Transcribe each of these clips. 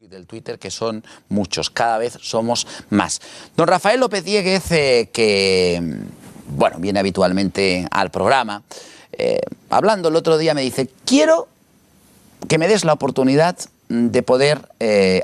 del Twitter, que son muchos, cada vez somos más. Don Rafael López Dieguez, que bueno, viene habitualmente al programa, hablando el otro día me dice, quiero que me des la oportunidad de poder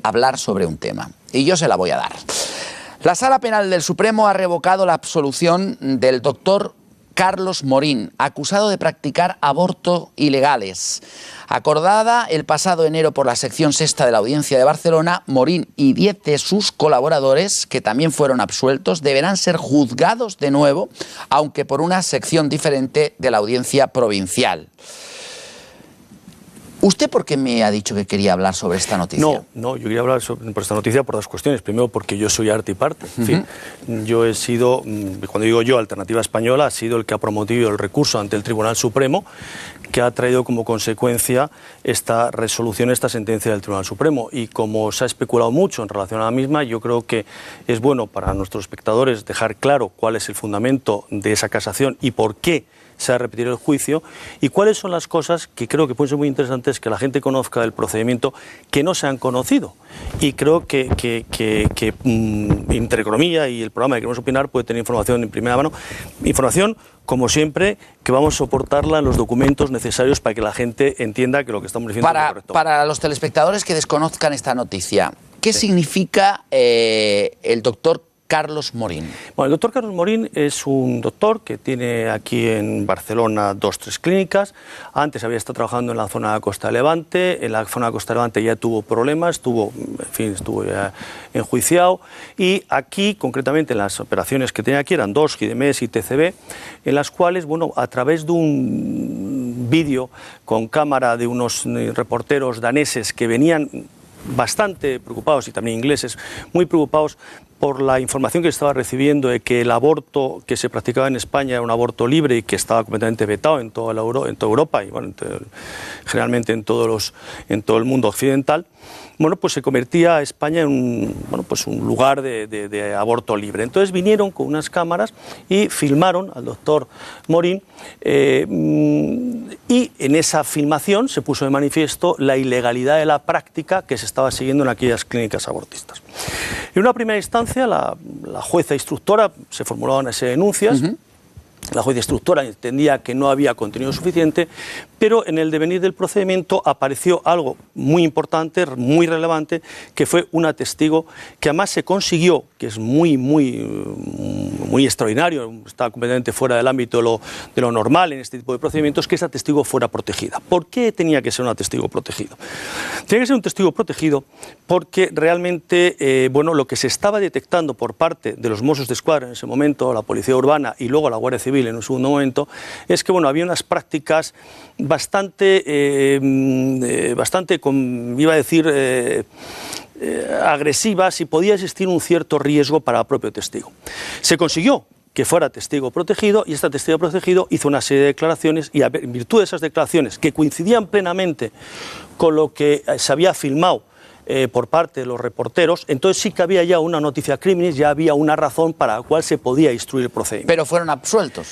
hablar sobre un tema, y yo se la voy a dar. La Sala Penal del Supremo ha revocado la absolución del doctor Carlos Morín, acusado de practicar abortos ilegales. Acordada el pasado enero por la sección sexta de la Audiencia de Barcelona, Morín y 10 de sus colaboradores, que también fueron absueltos, deberán ser juzgados de nuevo, aunque por una sección diferente de la Audiencia Provincial. ¿Usted por qué me ha dicho que quería hablar sobre esta noticia? No, yo quería hablar sobre esta noticia por dos cuestiones. Primero, porque yo soy arte y parte. En fin, yo he sido, cuando digo yo, Alternativa Española, ha sido el que ha promovido el recurso ante el Tribunal Supremo, que ha traído como consecuencia esta resolución, esta sentencia del Tribunal Supremo. Y como se ha especulado mucho en relación a la misma, yo creo que es bueno para nuestros espectadores dejar claro cuál es el fundamento de esa casación y por qué se va a repetir el juicio, y cuáles son las cosas que creo que pueden ser muy interesantes que la gente conozca del procedimiento que no se han conocido. Y creo que Intereconomía y el programa de Queremos Opinar puede tener información en primera mano, información, como siempre, que vamos a soportarla en los documentos necesarios para que la gente entienda que lo que estamos diciendo es correcto. Para los telespectadores que desconozcan esta noticia, ¿qué significa el doctor Carlos Morín? Bueno, el doctor Carlos Morín es un doctor que tiene aquí en Barcelona 2-3 clínicas. Antes había estado trabajando en la zona de Costa de Levante. En la zona de Costa de Levante ya tuvo problemas, estuvo ya enjuiciado. Y aquí, concretamente, en las operaciones que tenía aquí, eran 2, GIDEMES y TCB, en las cuales, bueno, a través de un vídeo con cámara de unos reporteros daneses que venían bastante preocupados, y también ingleses, muy preocupados por la información que estaba recibiendo de que el aborto que se practicaba en España era un aborto libre y que estaba completamente vetado en toda Europa y bueno, generalmente en todo el mundo occidental. Bueno, pues se convertía a España en un lugar de aborto libre. Entonces vinieron con unas cámaras y filmaron al doctor Morín, y en esa filmación se puso de manifiesto la ilegalidad de la práctica que se estaba siguiendo en aquellas clínicas abortistas. En una primera instancia, la jueza instructora se formulaban una serie de denuncias. La jueza instructora entendía que no había contenido suficiente, pero en el devenir del procedimiento apareció algo muy importante, muy relevante, que fue un testigo que además se consiguió, que es muy extraordinario, está completamente fuera del ámbito de lo normal en este tipo de procedimientos, que ese testigo fuera protegida. ¿Por qué tenía que ser un testigo protegido? Tenía que ser un testigo protegido porque realmente lo que se estaba detectando por parte de los Mossos d'Esquadra en ese momento, la Policía Urbana y luego la Guardia Civil en un segundo momento, es que había unas prácticas bastante agresivas, y podía existir un cierto riesgo para el propio testigo. Se consiguió que fuera testigo protegido, y este testigo protegido hizo una serie de declaraciones, y en virtud de esas declaraciones, que coincidían plenamente con lo que se había filmado por parte de los reporteros, entonces sí que había ya una noticia criminis, ya había una razón para la cual se podía instruir el procedimiento. Pero fueron absueltos.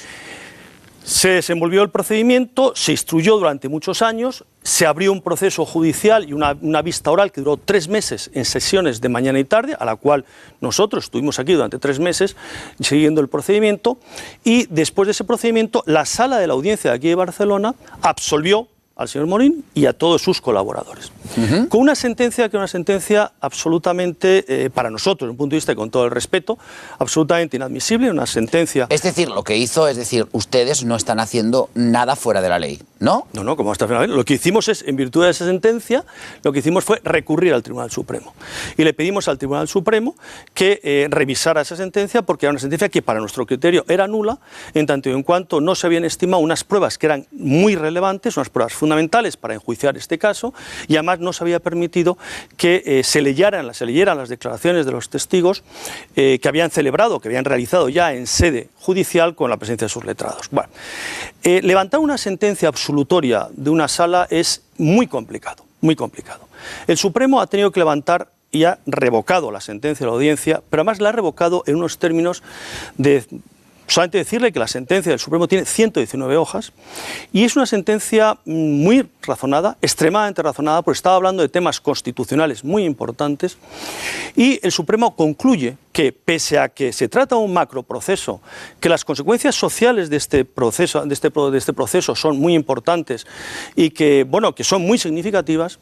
Se desenvolvió el procedimiento, se instruyó durante muchos años, se abrió un proceso judicial y una vista oral que duró 3 meses en sesiones de mañana y tarde, a la cual nosotros estuvimos aquí durante 3 meses siguiendo el procedimiento, y después de ese procedimiento la sala de la audiencia de aquí de Barcelona absolvió al señor Morín y a todos sus colaboradores. Con una sentencia que es una sentencia absolutamente, para nosotros, desde un punto de vista y con todo el respeto, absolutamente inadmisible, una sentencia... Es decir, lo que hizo, ustedes no están haciendo nada fuera de la ley, ¿no? No, como hasta el final. Lo que hicimos es, en virtud de esa sentencia, lo que hicimos fue recurrir al Tribunal Supremo. Y le pedimos al Tribunal Supremo que revisara esa sentencia, porque era una sentencia que para nuestro criterio era nula, en tanto y en cuanto no se habían estimado unas pruebas que eran muy relevantes, unas pruebas fundamentales para enjuiciar este caso, y además no se había permitido que se leyeran las declaraciones de los testigos que habían celebrado, que habían realizado ya en sede judicial con la presencia de sus letrados. Bueno, levantar una sentencia absolutoria de una sala es muy complicado, muy complicado. El Supremo ha tenido que levantar y ha revocado la sentencia de la audiencia, pero además la ha revocado en unos términos de solamente decirle que la sentencia del Supremo tiene 119 hojas y es una sentencia muy razonada, extremadamente razonada, porque estaba hablando de temas constitucionales muy importantes, y el Supremo concluye que, pese a que se trata de un macroproceso, que las consecuencias sociales de este proceso son muy importantes y que, bueno, que son muy significativas,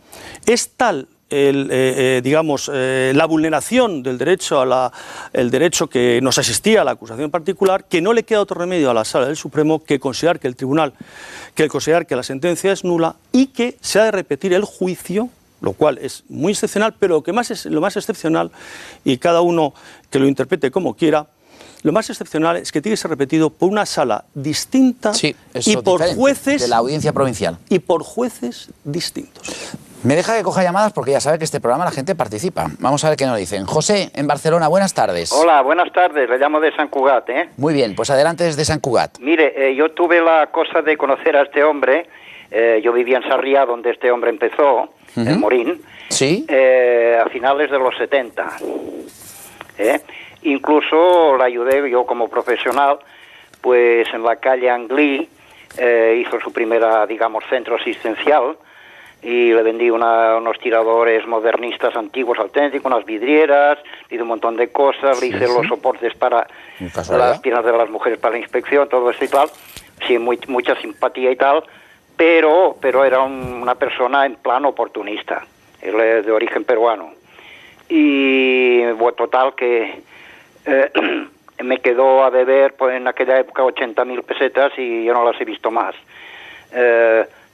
es tal la vulneración del derecho el derecho que nos asistía a la acusación particular, que no le queda otro remedio a la Sala del Supremo que considerar que considerar que la sentencia es nula y que se ha de repetir el juicio, lo cual es muy excepcional, pero lo más excepcional, y cada uno que lo interprete como quiera, lo más excepcional es que tiene que ser repetido por una sala distinta y por jueces de la Audiencia Provincial. Y por jueces distintos. Me deja que coja llamadas porque ya sabe que este programa la gente participa. Vamos a ver qué nos dicen. José, en Barcelona, buenas tardes. Hola, buenas tardes. Le llamo de Sant Cugat, ¿eh? Muy bien, pues adelante desde Sant Cugat. Mire, yo tuve la cosa de conocer a este hombre. Yo vivía en Sarriá, donde este hombre empezó, en Morín. Sí. A finales de los 70. Incluso le ayudé yo como profesional, pues en la calle Anglí hizo su primera, digamos, centro asistencial. Y le vendí unos tiradores modernistas antiguos auténticos, unas vidrieras, le hice un montón de cosas, le hice los soportes para las piernas de las mujeres para la inspección, todo esto y tal. Sí, mucha simpatía y tal, pero era una persona en plan oportunista. Él es de origen peruano. Y bueno, total que me quedó a deber pues, en aquella época 80.000 pesetas y yo no las he visto más.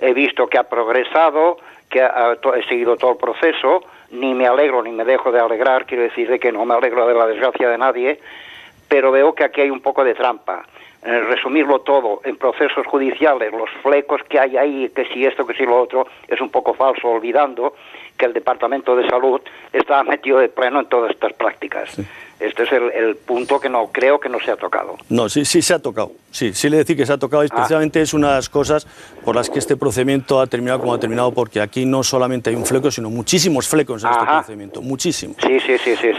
He visto que ha progresado, que he seguido todo el proceso, ni me alegro ni me dejo de alegrar, quiero decir de que no me alegro de la desgracia de nadie, pero veo que aquí hay un poco de trampa. Resumirlo todo en procesos judiciales, los flecos que hay ahí, que si esto, que si lo otro, es un poco falso, olvidando que el Departamento de Salud está metido de pleno en todas estas prácticas. Sí. Este es el punto que no creo que no se ha tocado. No, sí se ha tocado. Sí le decir que se ha tocado. Especialmente es una de las cosas por las que este procedimiento ha terminado como ha terminado, porque aquí no solamente hay un fleco, sino muchísimos flecos en este procedimiento. Muchísimos. Sí.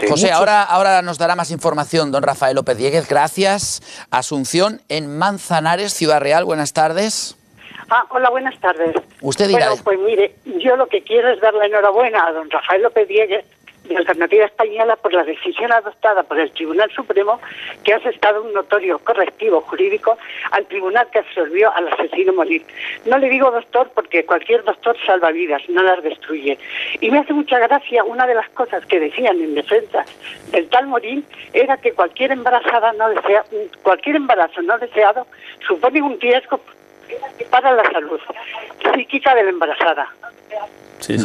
José, ahora nos dará más información don Rafael López Dieguez. Gracias. Asunción, en Manzanares, Ciudad Real. Buenas tardes. Hola, buenas tardes. Usted dirá... Bueno, pues mire, yo lo que quiero es dar la enhorabuena a don Rafael López Dieguez de Alternativa Española por la decisión adoptada por el Tribunal Supremo, que ha asestado un notorio correctivo jurídico al tribunal que absolvió al asesino Morín. No le digo doctor porque cualquier doctor salva vidas, no las destruye. Y me hace mucha gracia una de las cosas que decían en defensa del tal Morín, era que cualquier embarazo no deseado supone un riesgo para la salud psíquica de la embarazada. Sí,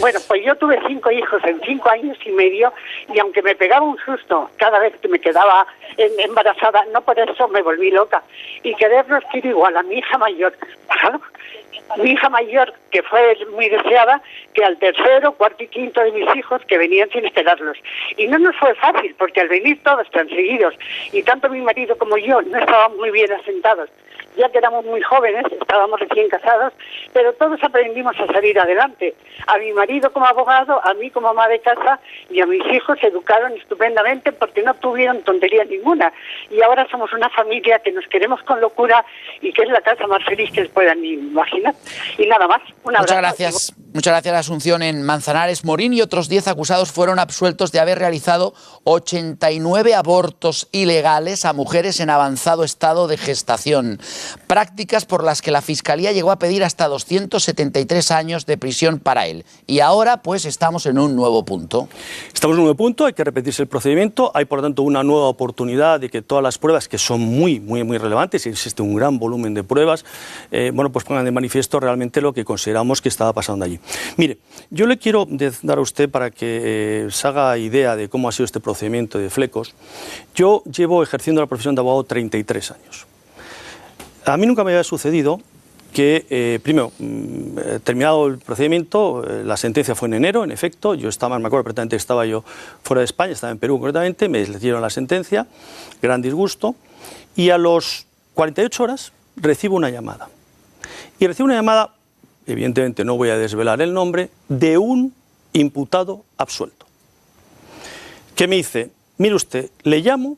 bueno, pues yo tuve 5 hijos en 5 años y medio, y aunque me pegaba un susto cada vez que me quedaba embarazada, no por eso me volví loca. Y quererlos quiero igual a mi hija mayor. Claro, mi hija mayor, que fue muy deseada, que al tercero, cuarto y quinto de mis hijos que venían sin esperarlos. Y no nos fue fácil, porque al venir todos tan seguidos, y tanto mi marido como yo no estábamos muy bien asentados, ya que éramos muy jóvenes, estábamos recién casados, pero todos aprendimos a salir adelante. A mi marido como abogado, a mí como ama de casa, y a mis hijos se educaron estupendamente porque no tuvieron tontería ninguna. Y ahora somos una familia que nos queremos con locura y que es la casa más feliz que se puedan imaginar. Y nada más, un abrazo. Muchas gracias, Asunción. En Manzanares, Morín y otros 10 acusados fueron absueltos de haber realizado 89 abortos ilegales a mujeres en avanzado estado de gestación. Prácticas por las que la Fiscalía llegó a pedir hasta 273 años de prisión para él. Y ahora, pues, estamos en un nuevo punto. Estamos en un nuevo punto, hay que repetirse el procedimiento. Hay, por lo tanto, una nueva oportunidad de que todas las pruebas, que son muy relevantes, y existe un gran volumen de pruebas, pues pongan de manifiesto realmente lo que consideramos que estaba pasando allí. Mire, yo le quiero dar a usted, para que se haga idea de cómo ha sido este procedimiento de flecos, yo llevo ejerciendo la profesión de abogado 33 años. A mí nunca me había sucedido que, primero, terminado el procedimiento, la sentencia fue en enero, en efecto, yo estaba, me acuerdo perfectamente que estaba yo fuera de España, estaba en Perú concretamente, me dieron la sentencia, gran disgusto, y a los 48 horas recibo una llamada. Y recibo una llamada, evidentemente no voy a desvelar el nombre, de un imputado absuelto, que me dice: mire usted, le llamo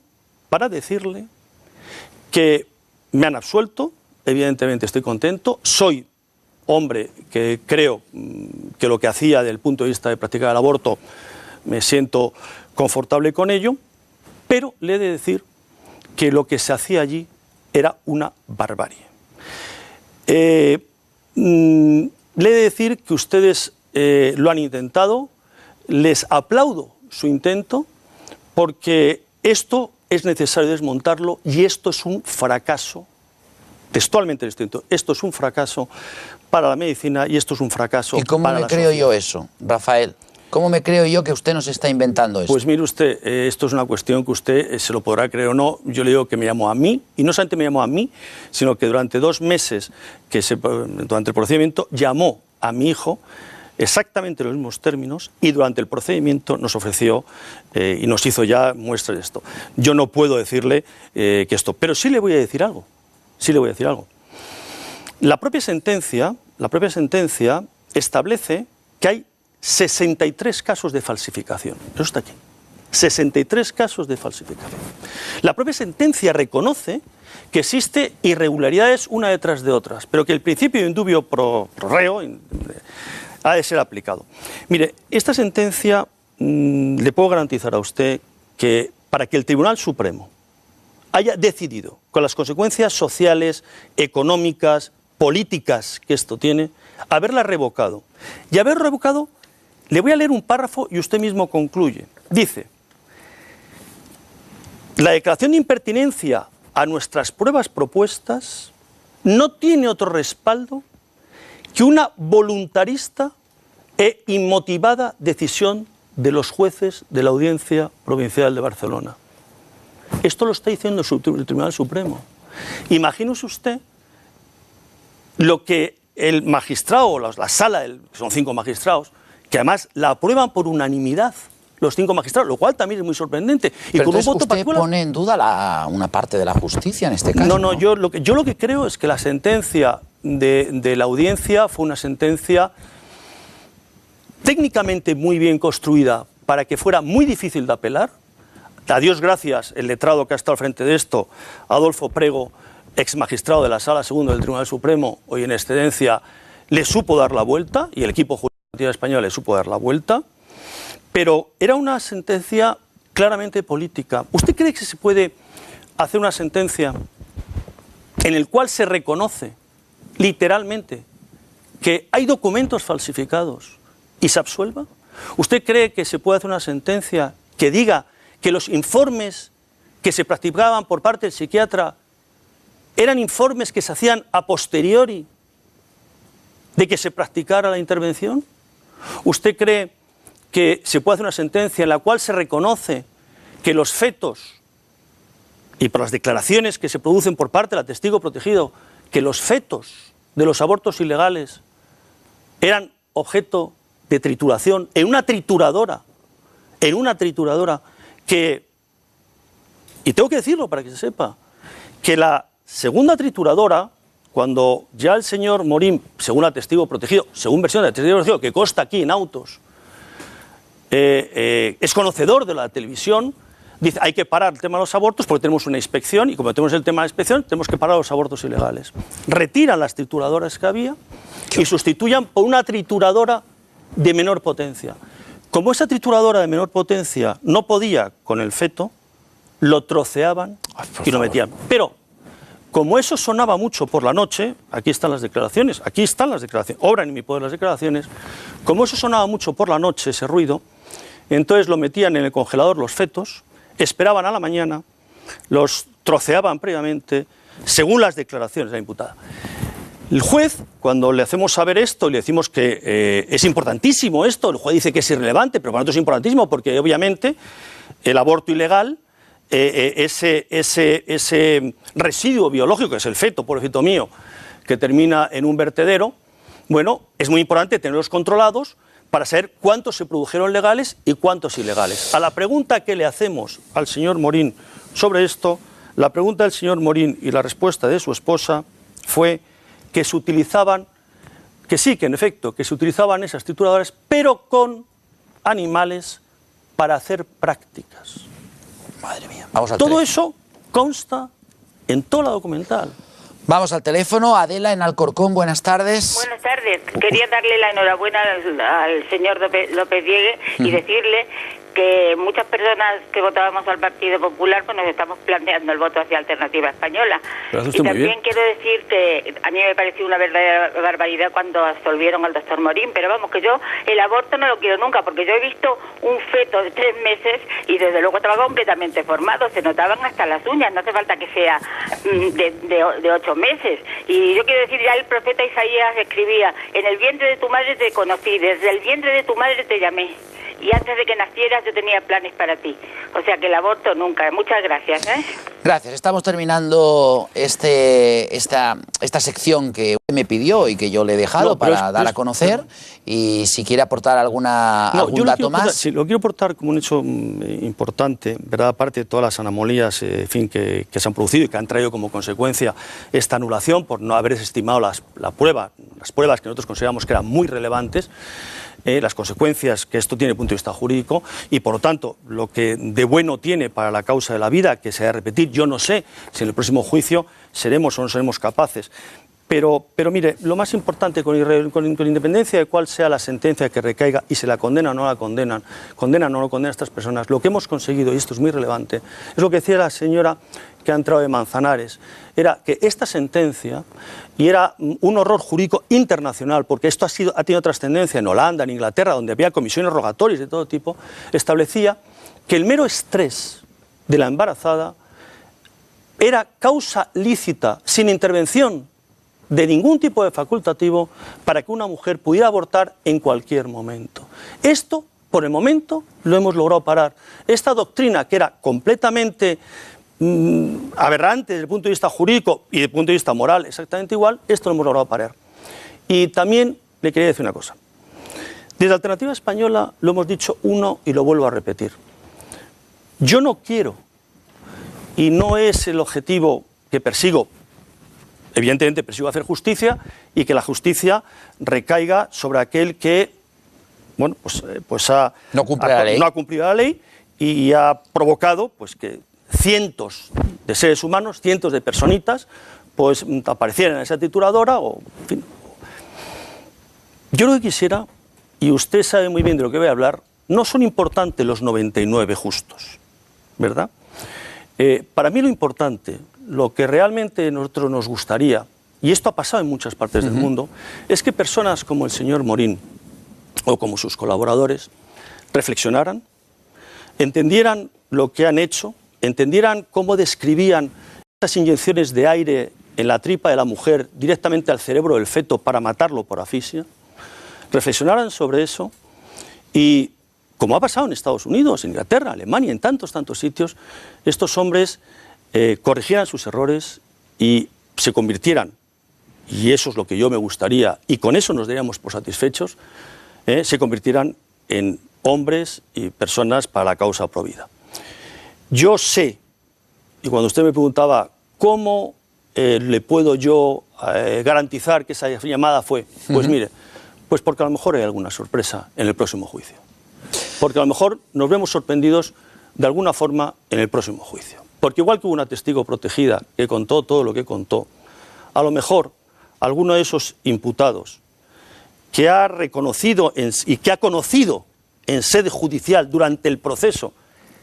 para decirle que me han absuelto, evidentemente estoy contento, soy hombre que creo que lo que hacía desde el punto de vista de practicar el aborto me siento confortable con ello, pero le he de decir que lo que se hacía allí era una barbarie. Le he de decir que ustedes lo han intentado, les aplaudo su intento, porque esto es necesario desmontarlo y esto es un fracaso, textualmente distinto, esto es un fracaso para la medicina y esto es un fracaso para la sociedad. ¿Y cómo me creo yo eso, Rafael? ¿Cómo me creo yo que usted nos está inventando eso? Pues mire usted, esto es una cuestión que usted se lo podrá creer o no. Yo le digo que me llamó a mí, y no solamente me llamó a mí, sino que durante 2 meses, durante el procedimiento, llamó a mi hijo exactamente en los mismos términos y durante el procedimiento nos ofreció y nos hizo ya muestra de esto. Yo no puedo decirle que esto, pero sí le voy a decir algo, La propia sentencia establece que hay 63 casos de falsificación. Eso está aquí. 63 casos de falsificación. La propia sentencia reconoce que existe irregularidades una detrás de otras, pero que el principio de indubio pro reo ha de ser aplicado. Mire, esta sentencia le puedo garantizar a usted que para que el Tribunal Supremo haya decidido, con las consecuencias sociales, económicas, políticas que esto tiene, haberla revocado. Y haber revocado, le voy a leer un párrafo y usted mismo concluye. Dice: la declaración de impertinencia a nuestras pruebas propuestas no tiene otro respaldo que una voluntarista e inmotivada decisión de los jueces de la Audiencia Provincial de Barcelona. Esto lo está diciendo el Tribunal Supremo. Imagínese usted lo que el magistrado, la sala, son 5 magistrados, que además la aprueban por unanimidad, los 5 magistrados, lo cual también es muy sorprendente. Y pero con un voto usted particular pone en duda una parte de la justicia en este caso. No, yo lo que creo es que la sentencia de la audiencia fue una sentencia técnicamente muy bien construida para que fuera muy difícil de apelar. A Dios gracias, el letrado que ha estado al frente de esto, Adolfo Prego, ex magistrado de la Sala Segunda del Tribunal Supremo, hoy en excedencia, le supo dar la vuelta, y el equipo jurídico español le supo dar la vuelta, pero era una sentencia claramente política. ¿Usted cree que se puede hacer una sentencia en la cual se reconoce literalmente que hay documentos falsificados y se absuelva? ¿Usted cree que se puede hacer una sentencia que diga que los informes que se practicaban por parte del psiquiatra eran informes que se hacían a posteriori de que se practicara la intervención? ¿Usted cree que se puede hacer una sentencia en la cual se reconoce que los fetos, y por las declaraciones que se producen por parte del testigo protegido, que los fetos de los abortos ilegales eran objeto de trituración en una trituradora que, y tengo que decirlo para que se sepa, que la segunda trituradora, cuando ya el señor Morín, según el testigo protegido, según versión del testigo protegido, que consta aquí en autos, es conocedor de la televisión, dice: hay que parar el tema de los abortos porque tenemos una inspección, y como tenemos el tema de la inspección, tenemos que parar los abortos ilegales. Retiran las trituradoras que había y sustituyan por una trituradora de menor potencia. Como esa trituradora de menor potencia no podía con el feto, lo troceaban y lo metían. Pero como eso sonaba mucho por la noche, aquí están las declaraciones, obran en mi poder las declaraciones, como eso sonaba mucho por la noche, ese ruido, entonces lo metían en el congelador los fetos, esperaban a la mañana, los troceaban previamente, según las declaraciones de la imputada. El juez, cuando le hacemos saber esto y le decimos que es importantísimo esto, el juez dice que es irrelevante, pero para nosotros es importantísimo porque obviamente el aborto ilegal, ese residuo biológico, que es el feto, pobrecito mío, que termina en un vertedero, bueno, es muy importante tenerlos controlados para saber cuántos se produjeron legales y cuántos ilegales. A la pregunta que le hacemos al señor Morín sobre esto, la pregunta del señor Morín y la respuesta de su esposa fue que se utilizaban, que sí, que en efecto, que se utilizaban esas trituradoras, pero con animales para hacer prácticas. Madre mía. Vamos al Todo tren. eso consta en toda la documental. Vamos al teléfono. Adela, en Alcorcón, buenas tardes. Buenas tardes. Quería darle la enhorabuena al señor López Diegue y decirle que muchas personas que votábamos al Partido Popular pues nos estamos planteando el voto hacia Alternativa Española. Y también quiero decir que a mí me pareció una verdadera barbaridad cuando absolvieron al doctor Morín, pero vamos, que yo el aborto no lo quiero nunca, porque yo he visto un feto de 3 meses y desde luego estaba completamente formado, se notaban hasta las uñas, no hace falta que sea de 8 meses. Y yo quiero decir, ya el profeta Isaías escribía: en el vientre de tu madre te conocí, desde el vientre de tu madre te llamé. Y antes de que nacieras yo tenía planes para ti. O sea que el aborto nunca. Muchas gracias. Gracias. Estamos terminando esta sección que me pidió y que yo le he dejado para dar a conocer. Y si quiere aportar algún dato más. Sí, lo quiero aportar como un hecho importante, ¿verdad? Aparte de todas las anomalías que se han producido y que han traído como consecuencia esta anulación por no haber desestimado las pruebas que nosotros consideramos que eran muy relevantes. Las consecuencias que esto tiene desde el punto de vista jurídico y, por lo tanto, lo que de bueno tiene para la causa de la vida, que se ha de repetir, yo no sé si en el próximo juicio seremos o no seremos capaces. Pero mire, lo más importante, con independencia de cuál sea la sentencia que recaiga y se la condena o no la condenan o no lo condenan a estas personas, lo que hemos conseguido, y esto es muy relevante, es lo que decía la señora que ha entrado de Manzanares, era que esta sentencia, y era un horror jurídico internacional, porque esto ha tenido trascendencia en Holanda, en Inglaterra, donde había comisiones rogatorias de todo tipo, establecía que el mero estrés de la embarazada era causa lícita, sin intervención de ningún tipo de facultativo, para que una mujer pudiera abortar en cualquier momento. Esto, por el momento, lo hemos logrado parar. Esta doctrina, que era completamente aberrante desde el punto de vista jurídico y desde el punto de vista moral exactamente igual, esto lo hemos logrado parar. Y también le quería decir una cosa. Desde Alternativa Española lo hemos dicho y lo vuelvo a repetir. Yo no quiero, y no es el objetivo que persigo, evidentemente persigo hacer justicia y que la justicia recaiga sobre aquel que no ha cumplido la ley y ha provocado pues que cientos de seres humanos, cientos de personitas, pues aparecieran en esa trituradora o, en fin. Yo lo que quisiera, y usted sabe muy bien de lo que voy a hablar, no son importantes los 99 justos, ¿verdad? Para mí lo importante, lo que realmente a nosotros nos gustaría, y esto ha pasado en muchas partes del mundo, es que personas como el señor Morín o como sus colaboradores reflexionaran, entendieran lo que han hecho, entendieran cómo describían estas inyecciones de aire en la tripa de la mujer directamente al cerebro del feto para matarlo por asfixia, reflexionaran sobre eso y, como ha pasado en Estados Unidos, en Inglaterra, Alemania, en tantos sitios, estos hombres corrigieran sus errores y se convirtieran, y eso es lo que yo me gustaría, y con eso nos daríamos por satisfechos, se convirtieran en hombres y personas para la causa provida. Yo sé, y cuando usted me preguntaba cómo le puedo yo garantizar que esa llamada fue, pues mire, pues porque a lo mejor hay alguna sorpresa en el próximo juicio. Porque a lo mejor nos vemos sorprendidos de alguna forma en el próximo juicio. Porque igual que hubo una testigo protegida que contó todo lo que contó, a lo mejor alguno de esos imputados que ha reconocido y que ha conocido en sede judicial durante el proceso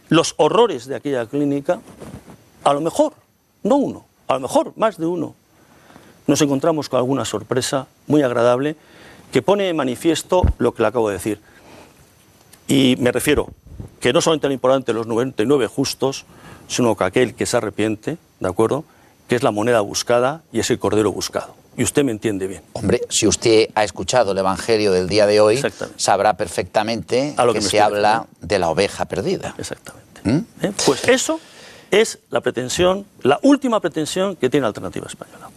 los horrores de aquella clínica, a lo mejor, no uno, a lo mejor más de uno, nos encontramos con alguna sorpresa muy agradable que pone de manifiesto lo que le acabo de decir. Y me refiero que no solamente lo importante los 99 justos, sino que aquel que se arrepiente, ¿de acuerdo?, que es la moneda buscada y es el cordero buscado. Y usted me entiende bien. Hombre, si usted ha escuchado el Evangelio del día de hoy, sabrá perfectamente que se habla de la oveja perdida. Exactamente. Pues eso es la pretensión, la última pretensión que tiene Alternativa Española.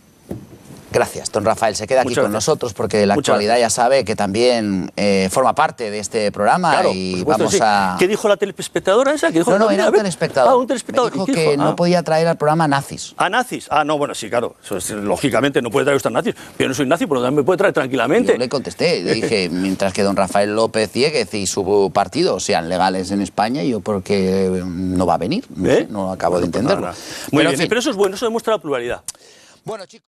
Gracias, don Rafael. Se queda aquí con nosotros porque la actualidad ya sabe que también forma parte de este programa. Claro, y vamos a... ¿Qué dijo la telespectadora esa? ¿Qué dijo? No, era un telespectador. Un telespectador. Me dijo que no podía traer al programa nazis. ¿A nazis? No, bueno, sí, claro. Eso es, lógicamente no puede traer usted nazis. Yo no soy nazi, por lo tanto me puede traer tranquilamente. Yo le contesté, le dije, mientras que don Rafael López Diéguez y su partido sean legales en España, yo porque no va a venir. No acabo de entenderlo. Muy bien, pero eso es bueno, eso demuestra la pluralidad. Bueno, chicos.